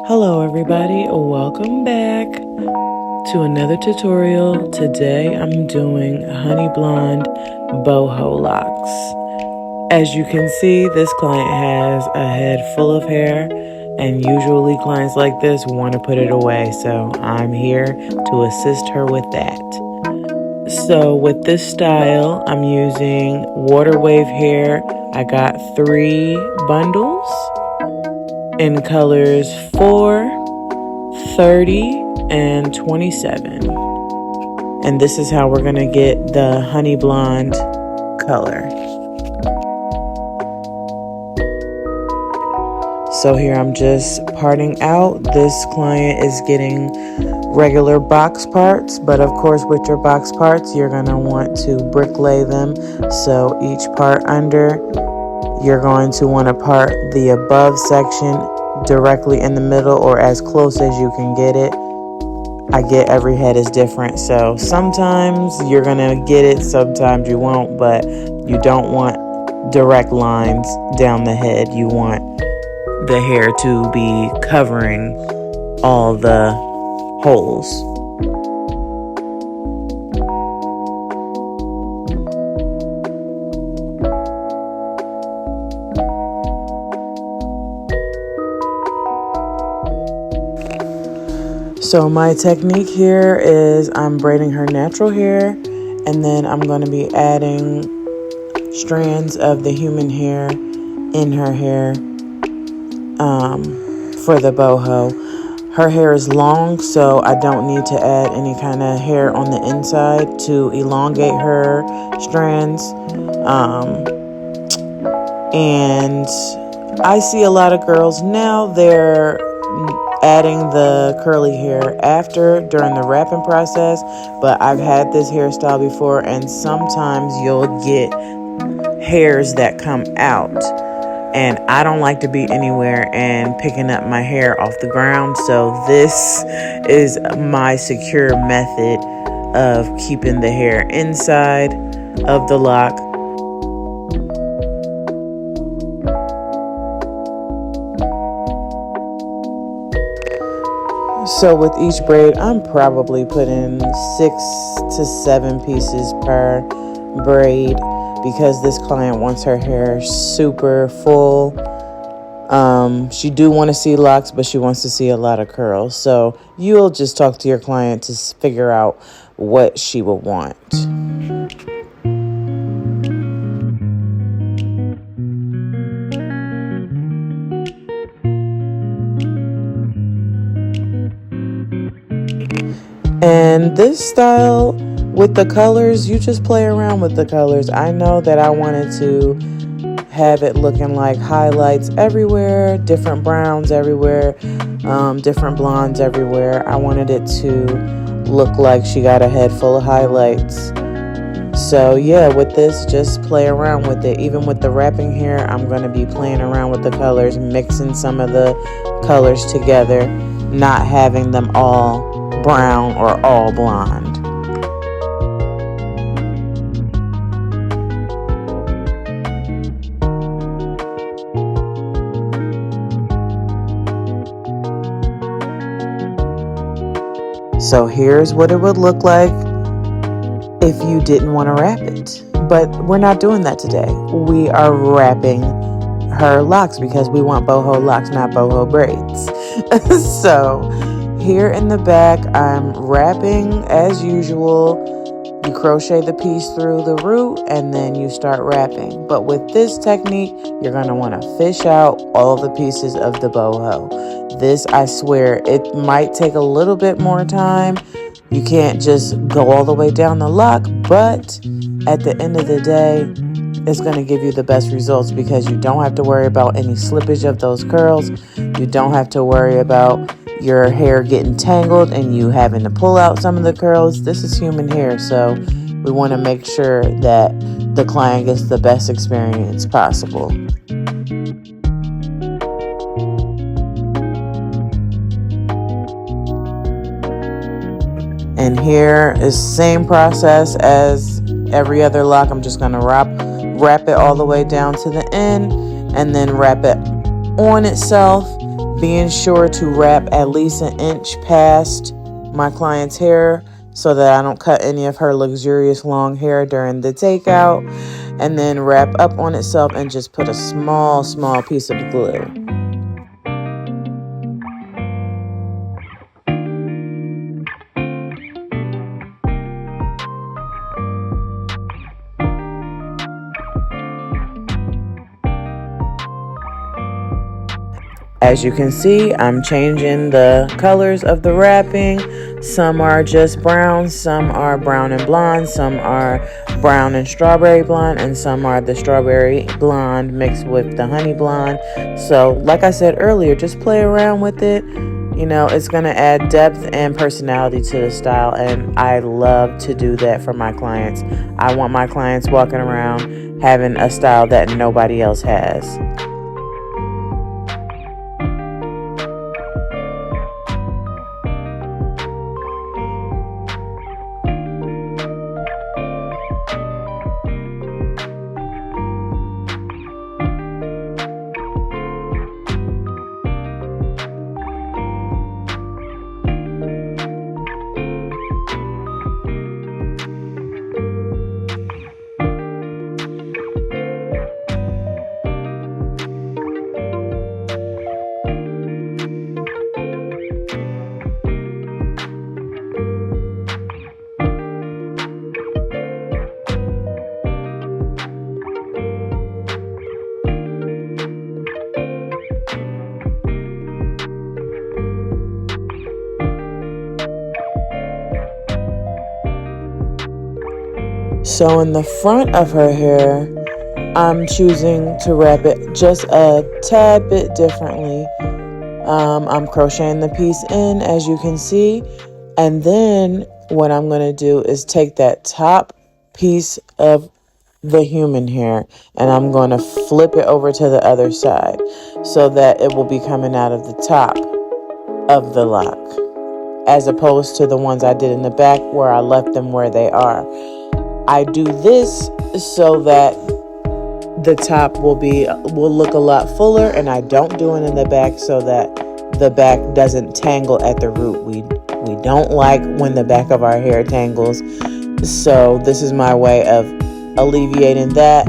Hello everybody, welcome back to another tutorial. Today I'm doing honey blonde boho locks. As you can see, this client has a head full of hair, and usually clients like this want to put it away, so I'm here to assist her with that. So with this style, I'm using water wave hair. I got 3 bundles in colors 4, 30, and 27. And this is how we're gonna get the honey blonde color. So here I'm just parting out. This client is getting regular box parts, but of course with your box parts, you're gonna want to brick lay them. So each part under, you're going to want to part the above section directly in the middle or as close as you can get it. I get every head is different, so sometimes you're going to get it, sometimes you won't, but you don't want direct lines down the head. You want the hair to be covering all the holes. So my technique here is I'm braiding her natural hair, and then I'm going to be adding strands of the human hair in her hair for the boho. Her hair is long, so I don't need to add any kind of hair on the inside to elongate her strands. And I see a lot of girls now, they're adding the curly hair during the wrapping process, but I've had this hairstyle before, and sometimes you'll get hairs that come out, and I don't like to be anywhere and picking up my hair off the ground, so this is my secure method of keeping the hair inside of the lock. So with each braid, I'm probably putting 6 to 7 pieces per braid because this client wants her hair super full. She do want to see locks, but she wants to see a lot of curls. So you'll just talk to your client to figure out what she will want. And this style with the colors, you just play around with the colors. I know that I wanted to have it looking like highlights everywhere, different browns everywhere, different blondes everywhere. I wanted it to look like she got a head full of highlights. So yeah, with this, just play around with it. Even with the wrapping hair, I'm going to be playing around with the colors, mixing some of the colors together, not having them all brown or all blonde. So here's what it would look like if you didn't want to wrap it. But we're not doing that today. We are wrapping her locks because we want boho locks, not boho braids. So here in the back, I'm wrapping as usual. You crochet the piece through the root and then you start wrapping. But with this technique, you're going to want to fish out all the pieces of the boho. This, I swear, it might take a little bit more time. You can't just go all the way down the lock, but at the end of the day, it's going to give you the best results because you don't have to worry about any slippage of those curls. You don't have to worry about your hair getting tangled and you having to pull out some of the curls. This is human hair, so we want to make sure that the client gets the best experience possible. And here is same process as every other lock. I'm just going to wrap it all the way down to the end and then wrap it on itself. being sure to wrap at least an inch past my client's hair so that I don't cut any of her luxurious long hair during the takeout, and then wrap up on itself and just put a small piece of glue. As you can see, I'm changing the colors of the wrapping. Some are just brown, some are brown and blonde, some are brown and strawberry blonde, and some are the strawberry blonde mixed with the honey blonde. So like I said earlier, just play around with it. You know, it's going to add depth and personality to the style, and I love to do that for my clients. I want my clients walking around having a style that nobody else has. So in the front of her hair, I'm choosing to wrap it just a tad bit differently. I'm crocheting the piece in, as you can see. And then what I'm going to do is take that top piece of the human hair and I'm going to flip it over to the other side so that it will be coming out of the top of the lock, as opposed to the ones I did in the back where I left them where they are. I do this so that the top will look a lot fuller, and I don't do it in the back so that the back doesn't tangle at the root. We don't like when the back of our hair tangles, so this is my way of alleviating that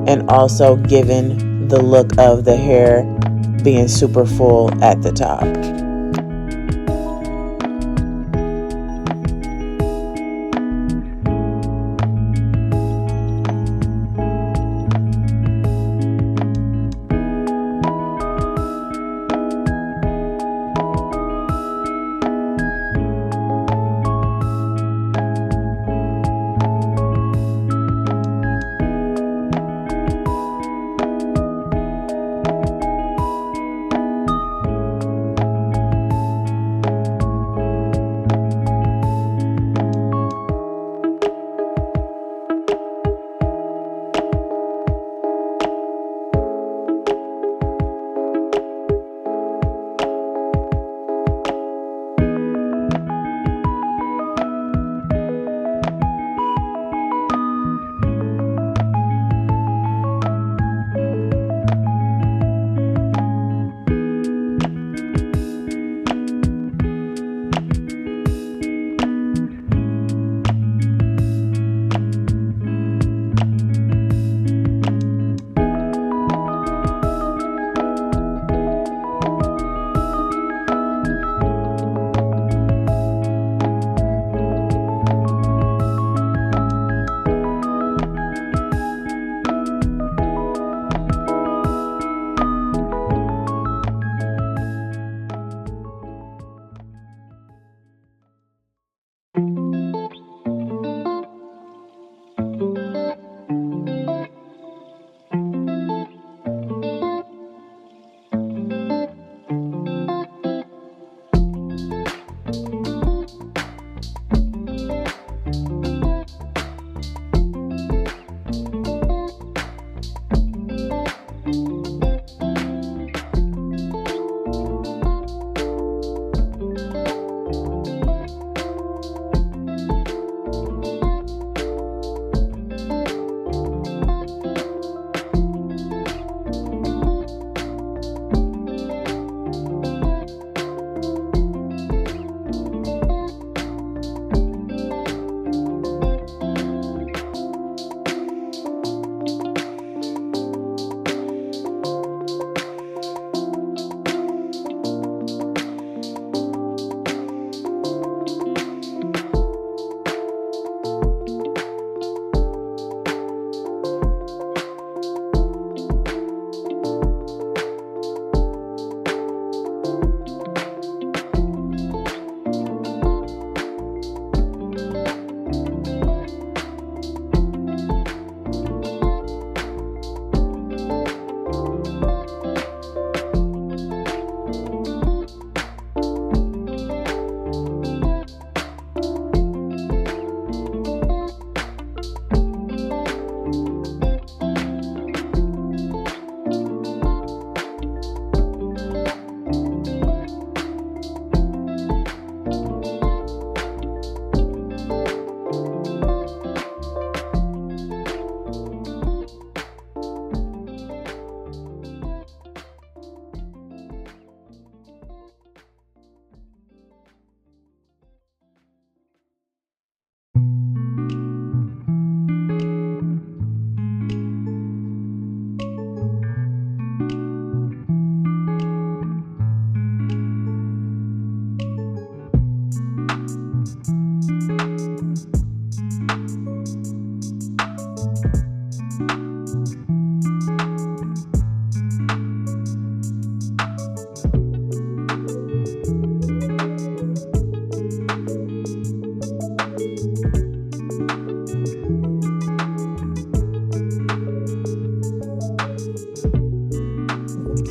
and also giving the look of the hair being super full at the top.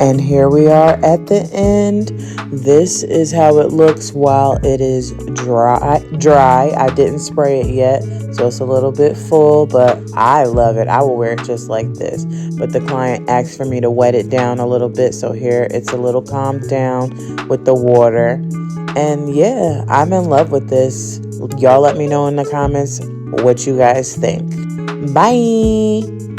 And here we are at the end. This is how it looks while it is dry. I didn't spray it yet, so it's a little bit full, but I love it. I will wear it just like this. But the client asked for me to wet it down a little bit, so here it's a little calmed down with the water. And yeah, I'm in love with this. Y'all let me know in the comments what you guys think. Bye.